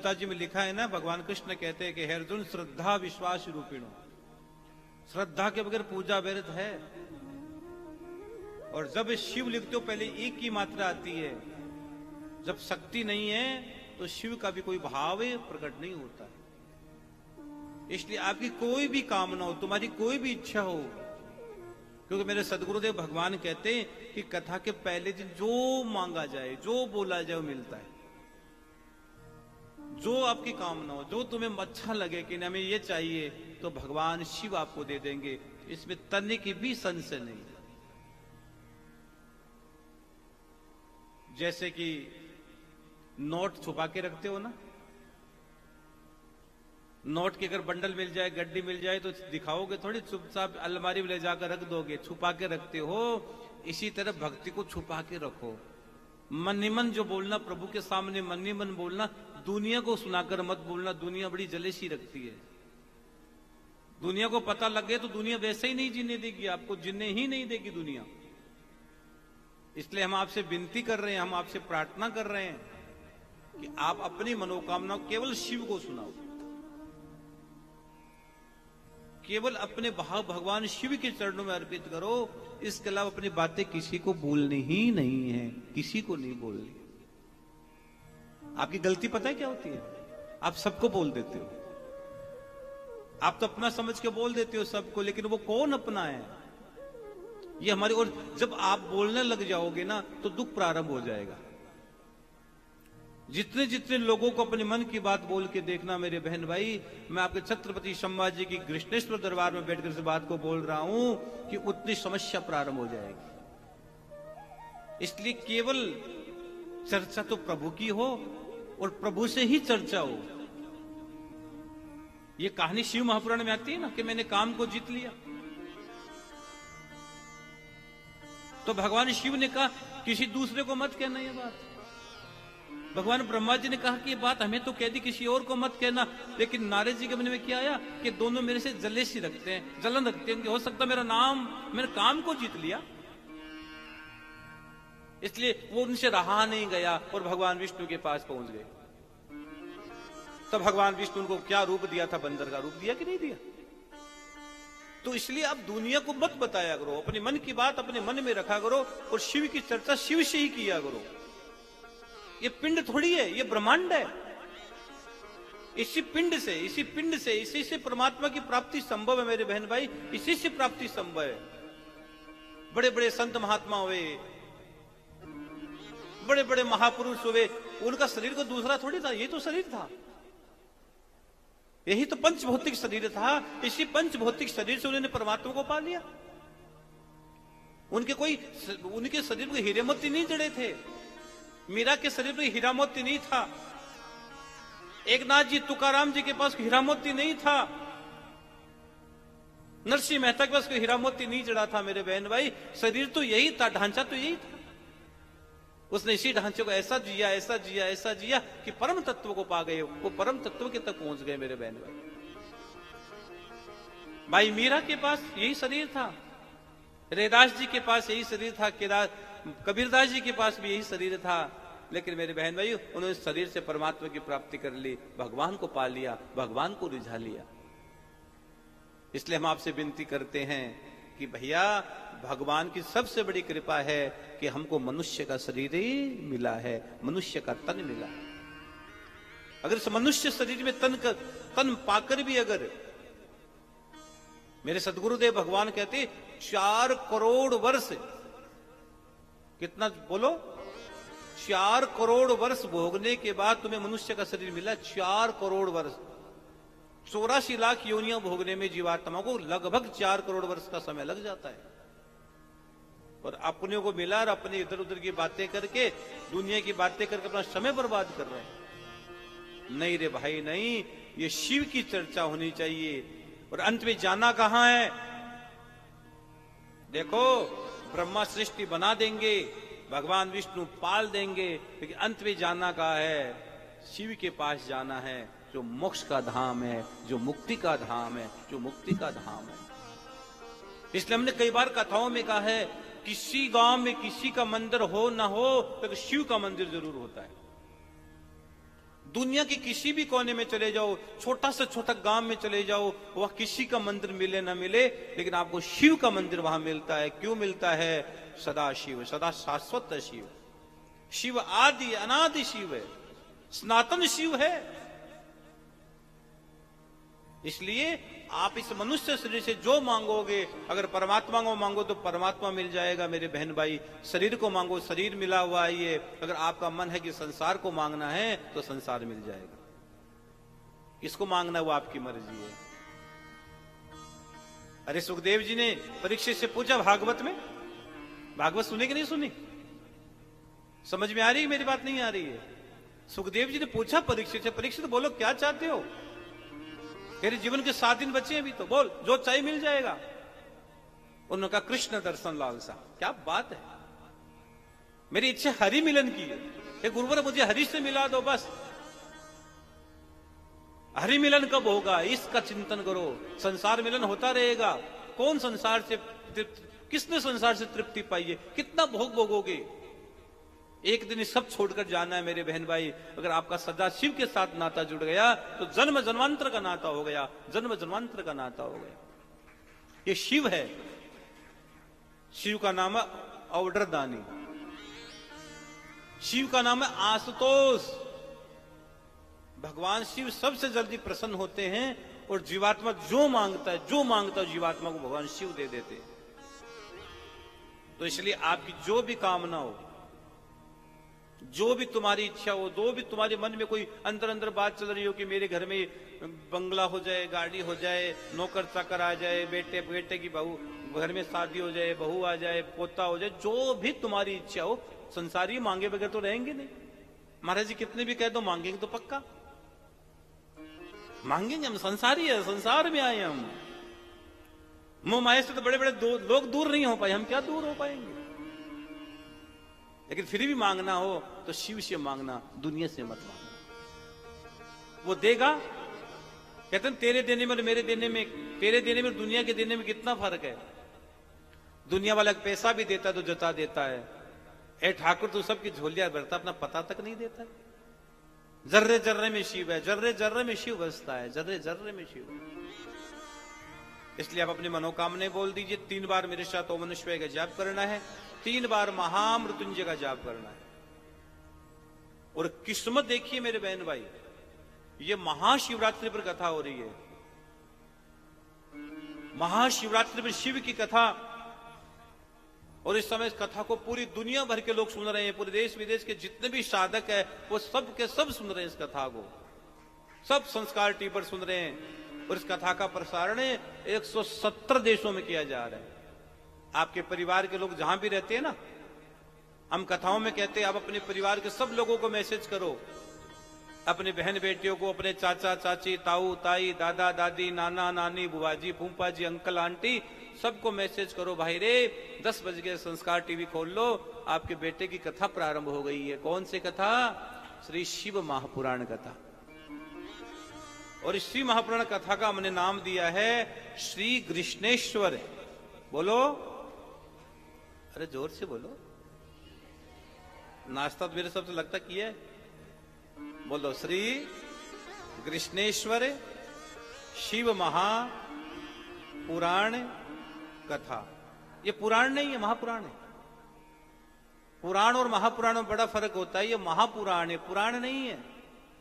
गीता जी में लिखा है ना, भगवान कृष्ण कहते हैं कि हे अर्जुन, श्रद्धा विश्वास रूपिणो, श्रद्धा के बगैर पूजा व्यर्थ है। और जब शिव लिखते हो पहले एक की मात्रा आती है। जब शक्ति नहीं है तो शिव का भी कोई भाव प्रकट नहीं होता है। इसलिए आपकी कोई भी कामना हो, तुम्हारी कोई भी इच्छा हो, क्योंकि मेरे सदगुरुदेव भगवान कहते हैं कि कथा के पहले दिन जो मांगा जाए, जो बोला जाए, वो मिलता है। जो आपकी कामना हो, जो तुम्हें अच्छा लगे कि हमें ये चाहिए, तो भगवान शिव आपको दे देंगे। इसमें तन्ने की भी संशय नहीं। जैसे कि नोट छुपा के रखते हो ना, नोट की अगर बंडल मिल जाए, गड्डी मिल जाए तो दिखाओगे थोड़ी, चुपचाप अलमारी में ले जाकर रख दोगे, छुपा के रखते हो। इसी तरह भक्ति को छुपा के रखो। मन ही मन जो बोलना, प्रभु के सामने मन ही मन बोलना, दुनिया को सुनाकर मत बोलना। दुनिया बड़ी जलेसी रखती है। दुनिया को पता लग गया तो दुनिया वैसे ही नहीं जीने देगी, आपको जीने ही नहीं देगी दुनिया। इसलिए हम आपसे विनती कर रहे हैं, हम आपसे प्रार्थना कर रहे हैं कि आप अपनी मनोकामना केवल शिव को सुनाओ, केवल अपने भाव भगवान शिव के चरणों में अर्पित करो। इसके अलावा अपनी बातें किसी को बोलनी ही नहीं है, किसी को नहीं बोलनी। आपकी गलती पता है क्या होती है? आप सबको बोल देते हो। आप तो अपना समझ के बोल देते हो सबको, लेकिन वो कौन अपना है ये हमारी। और जब आप बोलने लग जाओगे ना तो दुख प्रारंभ हो जाएगा। जितने जितने लोगों को अपने मन की बात बोल के देखना मेरे बहन भाई, मैं आपके छत्रपति संभाजी की कृष्णेश्वर दरबार में बैठकर इस बात को बोल रहा हूं कि उतनी समस्या प्रारंभ हो जाएगी। इसलिए केवल चर्चा तो प्रभु की हो और प्रभु से ही चर्चा हो। ये कहानी शिव महापुराण में आती है ना कि मैंने काम को जीत लिया। तो भगवान शिव ने कहा किसी दूसरे को मत कहना ये बात। भगवान ब्रह्मा जी ने कहा कि ये बात हमें तो कह दी, किसी और को मत कहना। लेकिन नारद जी के मन में क्या आया कि दोनों मेरे से जलेसी रखते हैं, जलन रखते हैं कि हो सकता मेरा नाम, मेरे काम को जीत लिया। इसलिए वो उनसे रहा नहीं गया और भगवान विष्णु के पास पहुंच गए। तो भगवान विष्णु को क्या रूप दिया था? बंदर का रूप दिया कि नहीं दिया? तो इसलिए अब दुनिया को मत बताया करो, अपने मन की बात अपने मन में रखा करो और शिव की चर्चा शिव से ही किया करो। ये पिंड थोड़ी है, ये ब्रह्मांड है। इसी पिंड से, इसी से परमात्मा की प्राप्ति संभव है मेरे बहन भाई, इसी से प्राप्ति संभव है। बड़े बड़े संत महात्मा हुए, बड़े बड़े महापुरुष हुए, उनका शरीर को दूसरा थोड़ी था, ये तो शरीर था। यही तो पंचभौतिक शरीर था। इसी पंचभौतिक शरीर से उन्होंने परमात्मा को पा लिया। उनके शरीर में हीरे मोती नहीं जड़े थे। मीरा के शरीर में हीरा मोती नहीं था। एकनाथ जी तुकाराम जी के पास हीरा मोती नहीं था। नरसिंह मेहता के पास कोई हीरा मोती नहीं जड़ा था मेरे बहन भाई। शरीर तो यही था, ढांचा तो यही था। उसने इसी ढांचे को ऐसा जिया कि परम तत्व को पा गए। वो परम तत्व के तक पहुंच गए मेरे बहन भाई। भाई मीरा के पास यही शरीर था, रैदास जी के पास यही शरीर था, कबीरदास जी के पास भी यही शरीर था। लेकिन मेरे बहन भाई उन्होंने शरीर से परमात्मा की प्राप्ति कर ली, भगवान को पा लिया, भगवान को रिझा लिया। इसलिए हम आपसे विनती करते हैं कि भैया भगवान की सबसे बड़ी कृपा है कि हमको मनुष्य का शरीर ही मिला है, मनुष्य का तन मिला है। अगर इस मनुष्य शरीर में तन पाकर भी अगर मेरे सदगुरुदेव भगवान कहते 4 करोड़ वर्ष, कितना बोलो, 4 करोड़ वर्ष भोगने के बाद तुम्हें मनुष्य का शरीर मिला। 4 करोड़ वर्ष, 84 लाख योनियां भोगने में जीवात्मा को लगभग 4 करोड़ वर्ष का समय लग जाता है। और अपने को मिला और अपने इधर उधर की बातें करके, दुनिया की बातें करके अपना समय बर्बाद कर रहे हैं। नहीं रे भाई नहीं, ये शिव की चर्चा होनी चाहिए। और अंत में जाना कहां है? देखो ब्रह्मा सृष्टि बना देंगे, भगवान विष्णु पाल देंगे, लेकिन अंत में जाना कहां है? शिव के पास जाना है, जो मोक्ष का धाम है, जो मुक्ति का धाम है, जो मुक्ति का धाम है। इसलिए हमने कई बार कथाओं में कहा है, किसी गांव में किसी का मंदिर हो ना हो, तो शिव का मंदिर जरूर होता है। दुनिया के किसी भी कोने में चले जाओ, छोटा से छोटा गांव में चले जाओ, वह किसी का मंदिर मिले ना मिले, लेकिन आपको शिव का मंदिर वहां मिलता है। क्यों मिलता है? सदा शिव, सदा शाश्वत शिव। शिव आदि अनादि शिव है, सनातन शिव है। इसलिए आप इस मनुष्य शरीर से जो मांगोगे, अगर परमात्मा को मांगो तो परमात्मा मिल जाएगा मेरे बहन भाई। शरीर को मांगो, शरीर मिला हुआ है ये। अगर आपका मन है कि संसार को मांगना है तो संसार मिल जाएगा। किसको मांगना वो आपकी मर्जी है। अरे सुखदेव जी ने परीक्षित से पूछा भागवत में, भागवत सुनी कि नहीं सुनी? समझ में आ रही है मेरी बात? नहीं आ रही है? सुखदेव जी ने पूछा परीक्षित से, परीक्षित बोलो क्या चाहते हो? तेरे जीवन के 7 दिन बचे हैं अभी, तो बोल, जो चाहिए मिल जाएगा। उन्होंने कहा कृष्ण दर्शन लालसा। क्या बात है, मेरी इच्छा हरि मिलन की है। हे गुरुवर मुझे हरि से मिला दो बस। हरि मिलन कब होगा इसका चिंतन करो। संसार मिलन होता रहेगा। कौन संसार से, किसने संसार से तृप्ति पाई है? कितना भोग भोगोगे? एक दिन सब छोड़कर जाना है मेरे बहन भाई। अगर आपका सदा शिव के साथ नाता जुड़ गया तो जन्म जन्मांतर का नाता हो गया, जन्म जन्मांतर का नाता हो गया। ये शिव है। शिव का नाम है औडरदानी, शिव का नाम है आशुतोष। भगवान शिव सबसे जल्दी प्रसन्न होते हैं और जीवात्मा जो मांगता है, जो मांगता है जीवात्मा को भगवान शिव दे देते हैं। तो इसलिए आपकी जो भी कामना हो, जो भी तुम्हारी इच्छा हो, जो भी तुम्हारे मन में कोई अंदर अंदर बात चल रही हो कि मेरे घर में बंगला हो जाए, गाड़ी हो जाए, नौकर चाकर आ जाए, बेटे बेटे की बहू, घर में शादी हो जाए, बहू आ जाए, पोता हो जाए, जो भी तुम्हारी इच्छा हो, संसारी मांगे बगैर तो रहेंगे नहीं। महाराज जी कितने भी कह दो मांगेंगे तो पक्का मांगेंगे। हम संसारी है, संसार में आए हम। मोह माया से तो बड़े बड़े लोग दूर नहीं हो पाए, हम क्या दूर हो पाएंगे? लेकिन फिर भी मांगना हो तो शिव से मांगना, दुनिया से मत मांगना। वो देगा। कहते हैं तेरे देने में और मेरे देने में, तेरे देने में दुनिया के देने में कितना फर्क है। दुनिया वाला पैसा भी देता है तो जता देता है। ए ठाकुर तू सबकी झोलियां भरता, अपना पता तक नहीं देता। जर्रे जर्रे में शिव है, जर्रे जर्रे में शिव बसता है, जर्रे जर्रे में शिव। इसलिए आप अपनी मनोकामना बोल दीजिए। 3 बार मेरे साथ ओम नमः शिवाय का जाप करना है, 3 बार महामृत्युंजय का जाप करना है। और किस्मत देखिए मेरे बहन भाई, ये महाशिवरात्रि पर कथा हो रही है। महाशिवरात्रि पर शिव की कथा, और इस समय इस कथा को पूरी दुनिया भर के लोग सुन रहे हैं। पूरे देश विदेश के जितने भी साधक है वो सब के सब सुन रहे हैं इस कथा को। सब संस्कार टीवी पर सुन रहे हैं। और इस कथा का प्रसारण 170 देशों में किया जा रहा है। आपके परिवार के लोग जहां भी रहते हैं ना, हम कथाओं में कहते हैं आप अपने परिवार के सब लोगों को मैसेज करो, अपने बहन बेटियों को, अपने चाचा चाची, ताऊ ताई, दादा दादी, नाना नानी, बुआ जी, फूफा जी, अंकल आंटी, सबको मैसेज करो, भाई रे 10 बज गए, संस्कार टीवी खोल लो, आपके बेटे की कथा प्रारंभ हो गई है। कौन सी कथा? श्री शिव महापुराण कथा। और इस श्री महापुराण कथा का हमने नाम दिया है श्री कृष्णेश्वर। बोलो, अरे जोर से बोलो। नाश्ता तो मेरे सबसे लगता किया है। बोलो, श्री कृष्णेश्वर शिव महापुराण कथा। ये पुराण नहीं है, महापुराण है। पुराण और महापुराण में बड़ा फर्क होता है। ये महापुराण है, पुराण नहीं है।